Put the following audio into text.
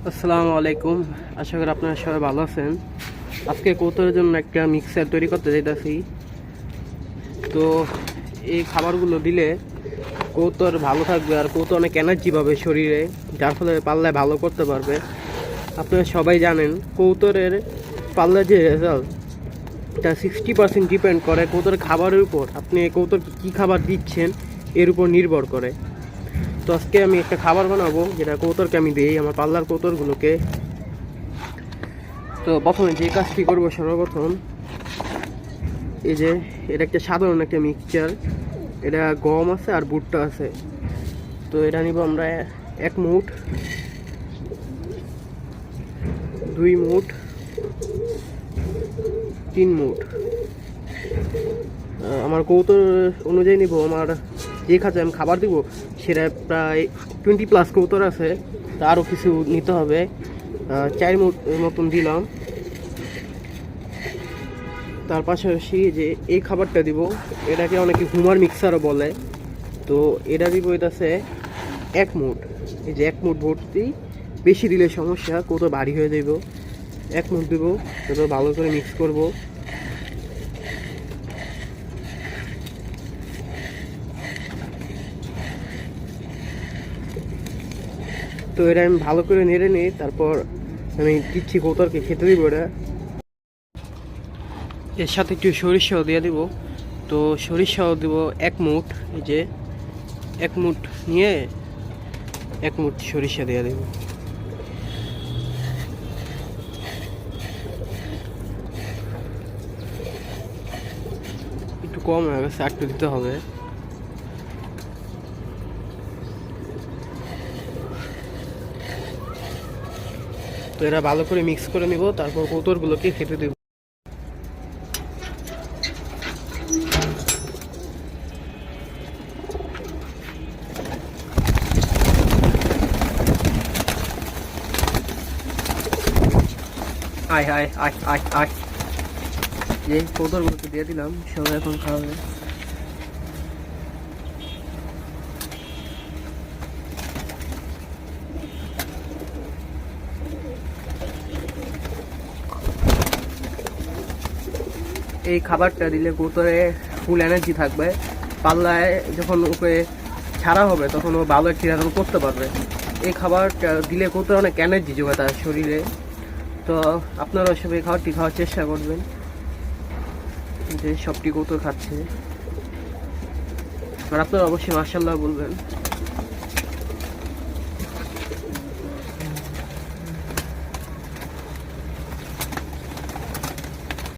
আসসালামু আলাইকুম। আশা করি আপনারা সবাই ভালো আছেন। আজকে কৌতরের জন্য একটা মিক্সার তৈরি করতে যাইতেছি। তো এই খাবারগুলো দিলে কৌতর ভালো থাকবে আর কৌতর অনেক এনার্জি পাবে শরীরে, যার ফলে পাল্লায় ভালো করতে পারবে। আপনারা সবাই জানেন কৌতরের পাল্লার যে রেজাল্ট, এটা 60% ডিপেন্ড করে কৌতরের খাবারের উপর। আপনি কৌতরকে কী খাবার দিচ্ছেন এর উপর নির্ভর করে। তো আজকে আমি একটা খাবার বানাবো যেটা কৌতরকে আমি দিই, আমার পাল্লার কৌতরগুলোকে। তো প্রথমে যে কাজটি করবো, সর্বপ্রথম এই যে এটা একটা সাধারণ একটা মিক্সচার, এটা গম আছে আর ভুট্টা আছে। তো এটা নিব আমরা 1 মুঠ, 2 মুঠ, 3 মুঠ। আমার কৌতর অনুযায়ী নিব। আমার যে খাঁচায় আমি খাবার দিব সেটা প্রায় 20+ কৌতর আছে, তা আরও কিছু নিতে হবে। 4 মুঠ মতন দিলাম। তার পাশাপাশি যে এই খাবারটা দিব, এটাকে অনেকে হুমার মিক্সারও বলে। তো এটা দিব, এটা আছে 1 মুঠ। এই যে 1 মুঠ ভর্তি, বেশি দিলে সমস্যা, কৌতো ভারী হয়ে যাব। 1 মুঠ দিব, তারপর ভালো করে মিক্স করব। তো এটা আমি ভালো করে নেড়ে নিই, তারপর আমি দিচ্ছি কৌতরকে খেতে দিব। এটা এর সাথে একটু সরিষাও দিয়ে দিব। তো সরিষাও দিব 1 মুঠ। এই যে 1 মুঠ নিয়ে 1 মুঠ সরিষা দিয়ে দেব। একটু কম হয়ে গেছে, একটু দিতে হবে। তো এরা ভালো করে মিক্স করে নিব, তারপর কৌতরগুলোকে খেতে দেব। আয় আয় আয় আয় আয়, যে কৌতরগুলোকে দিয়ে দিলাম, সবাই এখন খাওয়াবে। এই খাবারটা দিলে কৌতরে ফুল এনার্জি থাকবে। পাল্লায় যখন ওকে ছাড়া হবে তখন ও ভালো একটি রেজাল্ট করতে পারবে। এই খাবারটা দিলে কৌতরে অনেক এনার্জি যোগায় তার শরীরে। তো আপনারা সব এই খাবারটি খাওয়ার চেষ্টা করবেন। যে সবটি কৌতর খাচ্ছে, আর আপনারা অবশ্যই মাশাআল্লাহ বলবেন।